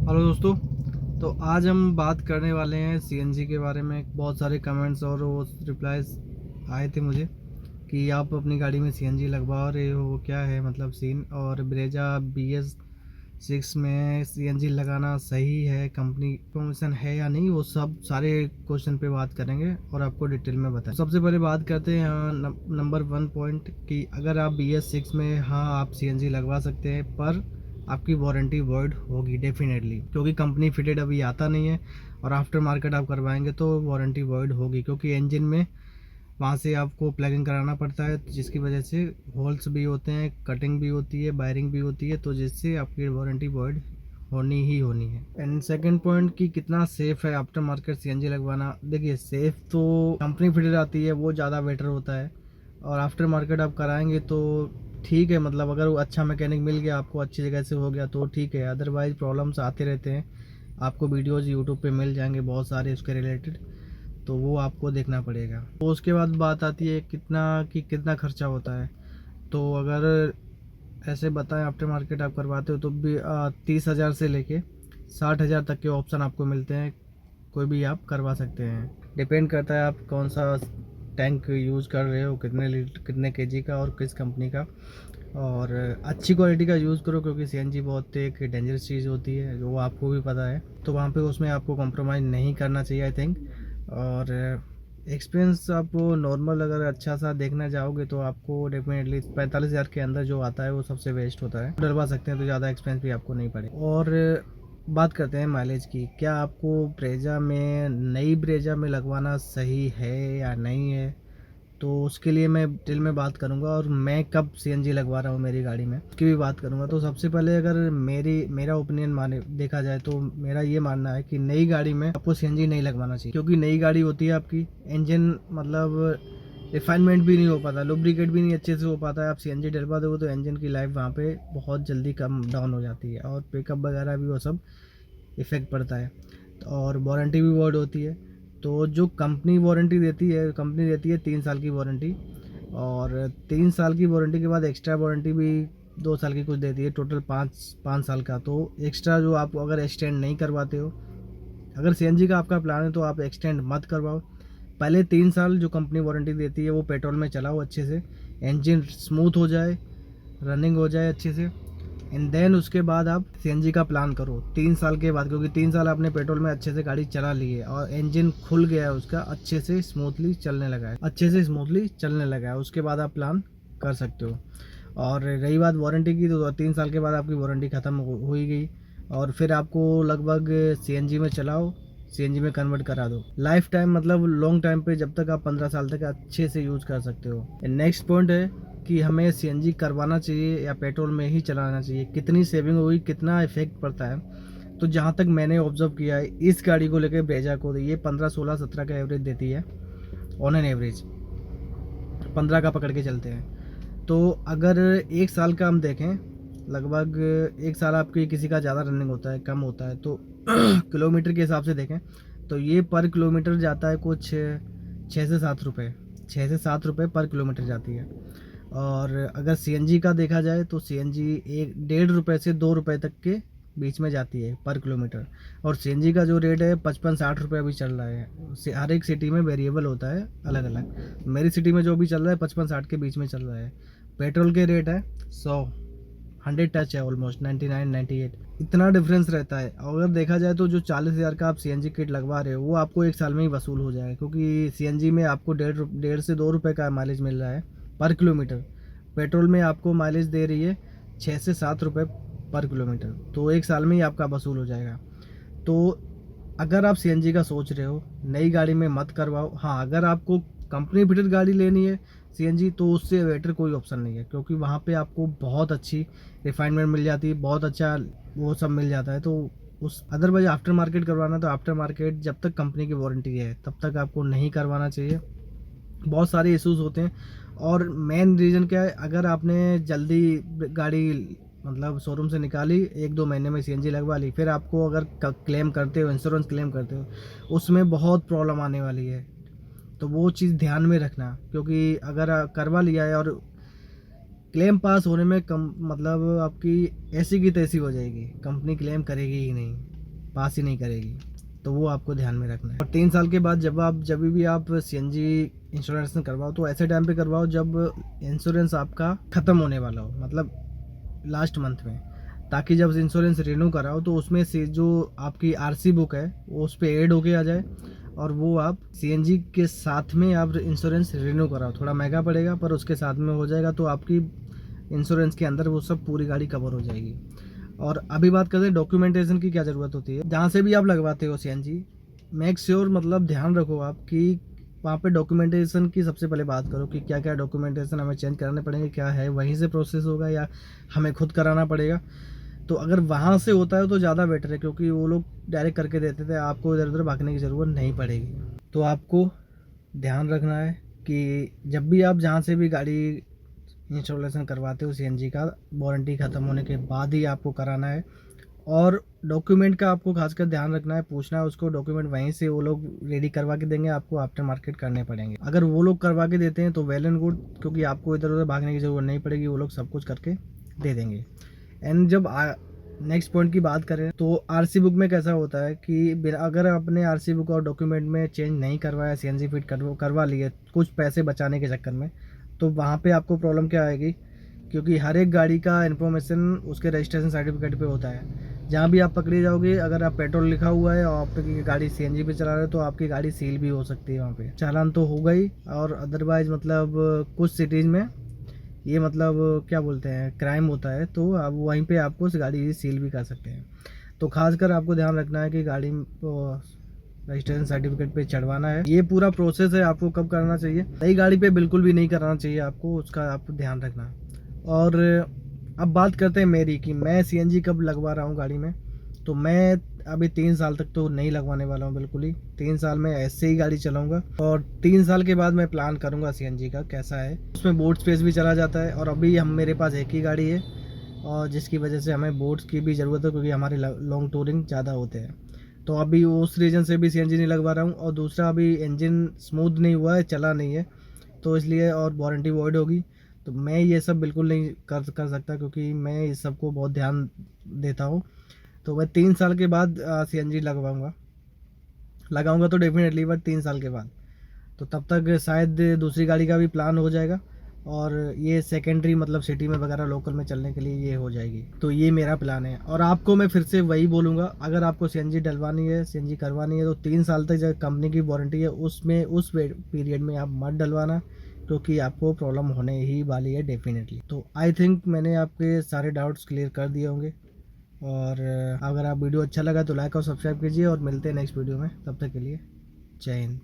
Hello दोस्तों। तो आज हम बात करने वाले हैं सीएनजी के बारे में। बहुत सारे कमेंट्स और वो रिप्लाइज आए थे मुझे कि आप अपनी गाड़ी में सीएनजी लगवा रहे हो, क्या है मतलब सीन। और ब्रेजा BS6 में सीएनजी लगाना सही है, कंपनी परमिशन है या नहीं, वो सब सारे क्वेश्चन पे बात करेंगे और आपको डिटेल में बताएं। सबसे पहले बात करते हैं नंबर 1 पॉइंट कि अगर आप BS6 में आप सीएनजी लगवा सकते हैं, पर आपकी वारंटी वॉइड होगी डेफिनेटली, क्योंकि कंपनी फिटेड अभी आता नहीं है। और आफ्टर मार्केट आप करवाएंगे तो वारंटी वॉइड होगी, क्योंकि इंजन में वहाँ से आपको प्लगिंग कराना पड़ता है, जिसकी वजह से होल्स भी होते हैं, कटिंग भी होती है, वायरिंग भी होती है, तो जिससे आपकी वारंटी वॉइड होनी ही होनी है। एंड सेकंड पॉइंट कि कितना सेफ है आफ्टर मार्केट सीएनजी लगवाना। देखिए, सेफ तो कंपनी फिटेड आती है, वो ज़्यादा बेटर होता है। और आफ्टर मार्केट आप कराएंगे तो ठीक है, मतलब अगर वो अच्छा मैकेनिक मिल गया आपको, अच्छी जगह से हो गया तो ठीक है, अदरवाइज प्रॉब्लम्स आते रहते हैं। आपको वीडियोज़ यूट्यूब पे मिल जाएंगे बहुत सारे उसके रिलेटेड, तो वो आपको देखना पड़ेगा। तो उसके बाद बात आती है कितना खर्चा होता है। तो अगर ऐसे बताएं, आफ्टर मार्केट आप करवाते हो तो भी 30,000 से लेके 60,000 तक के ऑप्शन आपको मिलते हैं। कोई भी आप करवा सकते हैं, डिपेंड करता है आप कौन सा टैंक यूज़ कर रहे हो, कितने लीटर कितने केजी का और किस कंपनी का। और अच्छी क्वालिटी का यूज़ करो, क्योंकि सीएनजी बहुत एक डेंजरस चीज़ होती है, जो आपको भी पता है। तो वहाँ पे उसमें आपको कॉम्प्रोमाइज़ नहीं करना चाहिए आई थिंक। और एक्सपीरियंस आपको नॉर्मल अगर अच्छा सा देखना चाहोगे तो आपको डेफिनेटली 45,000 के अंदर जो आता है वो सबसे बेस्ट होता है, डलवा सकते हैं, तो ज़्यादा एक्सपेंस भी आपको नहीं पड़े। और बात करते हैं माइलेज की। क्या आपको ब्रेजा में नई ब्रेजा में लगवाना सही है या नहीं है, तो उसके लिए मैं डिटेल में बात करूंगा। और मैं कब सीएनजी लगवा रहा हूँ मेरी गाड़ी में, उसकी भी बात करूंगा। तो सबसे पहले अगर मेरा ओपिनियन माने देखा जाए तो मेरा ये मानना है कि नई गाड़ी में आपको सीएनजी नहीं लगवाना चाहिए, क्योंकि नई गाड़ी होती है आपकी, इंजन मतलब रिफाइनमेंट भी नहीं हो पाता, लुब्रिकेट भी नहीं अच्छे से हो पाता है। आप सीएनजी डलवा दोगे तो इंजन की लाइफ वहाँ पे बहुत जल्दी कम डाउन हो जाती है, और पिकअप वगैरह भी वो सब इफ़ेक्ट पड़ता है। और वारंटी भी वर्ड होती है। तो जो कंपनी वारंटी देती है, कंपनी देती है 3 साल की वारंटी। और 3 साल की वारंटी के बाद एक्स्ट्रा वारंटी भी 2 साल की कुछ देती है, टोटल 5 साल का। तो एक्स्ट्रा जो आप अगर एक्सटेंड नहीं करवाते हो, अगर सीएनजी का आपका प्लान है तो आप एक्सटेंड मत करवाओ। पहले 3 साल जो कंपनी वारंटी देती है वो पेट्रोल में चलाओ अच्छे से, इंजन स्मूथ हो जाए, रनिंग हो जाए अच्छे से, एंड देन उसके बाद आप सीएनजी का प्लान करो 3 साल के बाद। क्योंकि 3 साल आपने पेट्रोल में अच्छे से गाड़ी चला ली है और इंजन खुल गया है उसका, अच्छे से स्मूथली चलने लगा है, उसके बाद आप प्लान कर सकते हो। और रही बात वारंटी की, तो 3 साल के बाद आपकी वारंटी ख़त्म हो ही गई, और फिर आपको लगभग सीएनजी में चलाओ, सीएनजी में कन्वर्ट करा दो। लाइफ टाइम मतलब लॉन्ग टाइम पे, जब तक आप 15 साल तक अच्छे से यूज़ कर सकते हो। नेक्स्ट पॉइंट है कि हमें सीएनजी करवाना चाहिए या पेट्रोल में ही चलाना चाहिए, कितनी सेविंग होगी, कितना इफेक्ट पड़ता है। तो जहाँ तक मैंने ऑब्जर्व किया है इस गाड़ी को लेकर, ब्रेजा को, ये 15 16 17 का एवरेज देती है, ऑन एन एवरेज 15 का पकड़ के चलते हैं। तो अगर 1 साल का हम देखें, लगभग 1 साल आपकी किसी का ज़्यादा रनिंग होता है, कम होता है, तो किलोमीटर के हिसाब से देखें तो ये पर किलोमीटर जाता है कुछ 6 से 7 रुपये, 6 से 7 रुपये पर किलोमीटर जाती है। और अगर सीएनजी का देखा जाए तो सीएनजी 1.5 रुपये से 2 रुपये तक के बीच में जाती है पर किलोमीटर। और सीएनजी का जो रेट है 55-60 रुपये अभी चल रहा है। हर एक सिटी में वेरिएबल होता है अलग अलग, मेरी सिटी में जो भी चल रहा है 55-60 के बीच में चल रहा है। पेट्रोल के रेट है 100 टच है, ऑलमोस्ट 99-98, इतना डिफरेंस रहता है। अगर देखा जाए तो जो 40,000 का आप सीएनजी किट लगवा रहे हो वो आपको 1 साल में ही वसूल हो जाएगा, क्योंकि सीएनजी में आपको 1.5 से 2 रुपये का माइलेज मिल रहा है पर किलोमीटर। पेट्रोल में आपको माइलेज दे रही है 6 से 7 रुपये पर किलोमीटर, तो 1 साल में ही आपका वसूल हो जाएगा। तो अगर आप सीएनजी का सोच रहे हो, नई गाड़ी में मत करवाओ। हाँ, अगर आपको कंपनी फिटेड गाड़ी लेनी है सीएनजी, तो उससे बेटर कोई ऑप्शन नहीं है, क्योंकि वहाँ पे आपको बहुत अच्छी रिफाइनमेंट मिल जाती है, बहुत अच्छा वो सब मिल जाता है। तो उस अदरवाइज आफ्टर मार्केट करवाना, तो आफ्टर मार्केट जब तक कंपनी की वारंटी है तब तक आपको नहीं करवाना चाहिए, बहुत सारे इश्यूज होते हैं। और मेन रीज़न क्या है, अगर आपने जल्दी गाड़ी मतलब शोरूम से निकाली, 1-2 महीने में सीएनजी लगवा ली, फिर आपको अगर क्लेम करते हो, इंश्योरेंस क्लेम करते हो, उसमें बहुत प्रॉब्लम आने वाली है। तो वो चीज़ ध्यान में रखना, क्योंकि अगर करवा लिया है और क्लेम पास होने में कम मतलब आपकी ऐसी की तैसी हो जाएगी, कंपनी क्लेम करेगी ही नहीं। पास ही नहीं करेगी। तो वो आपको ध्यान में रखना है। और 3 साल के बाद जब भी आप सीएनजी इंश्योरेंस करवाओ तो ऐसे टाइम पे करवाओ जब इंश्योरेंस आपका ख़त्म होने वाला हो, मतलब लास्ट मंथ में, ताकि जब इंश्योरेंस रिन्यू कराओ तो उसमें से जो आपकी आरसी बुक है वो उस पर ऐड होके आ जाए और वो आप सीएनजी के साथ में आप इंश्योरेंस रिन्यू कराओ। थोड़ा महंगा पड़ेगा पर उसके साथ में हो जाएगा, तो आपकी इंश्योरेंस के अंदर वो सब पूरी गाड़ी कवर हो जाएगी। और अभी बात करते हैं डॉक्यूमेंटेशन की क्या ज़रूरत होती है। जहाँ से भी आप लगवाते हो सीएनजी, मेक श्योर मतलब ध्यान रखो आप कि वहाँ पे डॉक्यूमेंटेशन की सबसे पहले बात करो कि क्या क्या डॉक्यूमेंटेशन हमें चेंज कराने पड़ेंगे, क्या है, वहीं से प्रोसेस होगा या हमें खुद कराना पड़ेगा। तो अगर वहाँ से होता है तो ज़्यादा बेटर है, क्योंकि वो लोग डायरेक्ट करके देते थे, आपको इधर उधर भागने की ज़रूरत नहीं पड़ेगी। तो आपको ध्यान रखना है कि जब भी आप जहाँ से भी गाड़ी इंस्टॉलेशन करवाते हो सीएनजी का, वारंटी ख़त्म होने के बाद ही आपको कराना है। और डॉक्यूमेंट का आपको खासकर ध्यान रखना है, पूछना है उसको, डॉक्यूमेंट वहीं से वो लोग रेडी करवा के देंगे, आपको आफ्टर मार्केट करने पड़ेंगे। अगर वो लोग करवा के देते हैं तो वेल एंड गुड, क्योंकि आपको इधर उधर भागने की ज़रूरत नहीं पड़ेगी, वो लोग सब कुछ करके दे देंगे। एंड जब नेक्स्ट पॉइंट की बात करें तो आरसी बुक में कैसा होता है कि अगर आपने आरसी बुक और डॉक्यूमेंट में चेंज नहीं करवाया, सीएनजी फिट करवा लिए कुछ पैसे बचाने के चक्कर में, तो वहाँ पे आपको प्रॉब्लम क्या आएगी, क्योंकि हर एक गाड़ी का इन्फॉर्मेशन उसके रजिस्ट्रेशन सर्टिफिकेट पे होता है। जहाँ भी आप पकड़े जाओगे, अगर आप पेट्रोल लिखा हुआ है और आपकी गाड़ी सीएनजी पे चला रहे हो तो आपकी गाड़ी सील भी हो सकती है, वहाँ पे चालान तो होगा ही, और अदरवाइज मतलब कुछ सिटीज़ में ये मतलब क्या बोलते हैं क्राइम होता है, तो आप वहीं पे आपको उस गाड़ी सील भी कर सकते हैं। तो खासकर आपको ध्यान रखना है कि गाड़ी रजिस्ट्रेशन सर्टिफिकेट पे चढ़वाना है। ये पूरा प्रोसेस है, आपको कब करना चाहिए, नई गाड़ी पे बिल्कुल भी नहीं कराना चाहिए आपको, उसका आप ध्यान रखना। और अब बात करते हैं मेरी कि मैं सीएनजी कब लगवा रहा हूँ गाड़ी में। तो मैं अभी 3 साल तक तो नहीं लगवाने वाला हूँ बिल्कुल ही। 3 साल में ऐसे ही गाड़ी चलाऊंगा और 3 साल के बाद मैं प्लान करूंगा सीएनजी का कैसा है। उसमें बोट स्पेस भी चला जाता है, और अभी मेरे पास एक ही गाड़ी है और जिसकी वजह से हमें बोट्स की भी ज़रूरत है, क्योंकि हमारे लॉन्ग टूरिंग ज़्यादा होते हैं। तो अभी उस रीज़न से भी सीएनजी नहीं लगवा रहा हूँ, और दूसरा अभी इंजन स्मूथ नहीं हुआ है, चला नहीं है, तो इसलिए, और वारंटी वॉइड होगी, तो मैं ये सब बिल्कुल नहीं कर सकता, क्योंकि मैं इस सब को बहुत ध्यान देता हूँ। तो मैं 3 साल के बाद सीएनजी लगाऊंगा तो डेफिनेटली, बट 3 साल के बाद, तो तब तक शायद दूसरी गाड़ी का भी प्लान हो जाएगा, और ये सेकेंडरी मतलब सिटी में वगैरह लोकल में चलने के लिए ये हो जाएगी। तो ये मेरा प्लान है। और आपको मैं फिर से वही बोलूँगा, अगर आपको सीएनजी डलवानी है, सीएनजी करवानी है, तो 3 साल तक जो कंपनी की वारंटी है उसमें उस पीरियड में आप मत डलवाना, क्योंकि आपको प्रॉब्लम होने ही वाली है डेफिनेटली। तो आई थिंक मैंने आपके सारे डाउट्स क्लियर कर दिए होंगे। और अगर आप वीडियो अच्छा लगा तो लाइक और सब्सक्राइब कीजिए, और मिलते हैं नेक्स्ट वीडियो में। तब तक के लिए जय हिंद।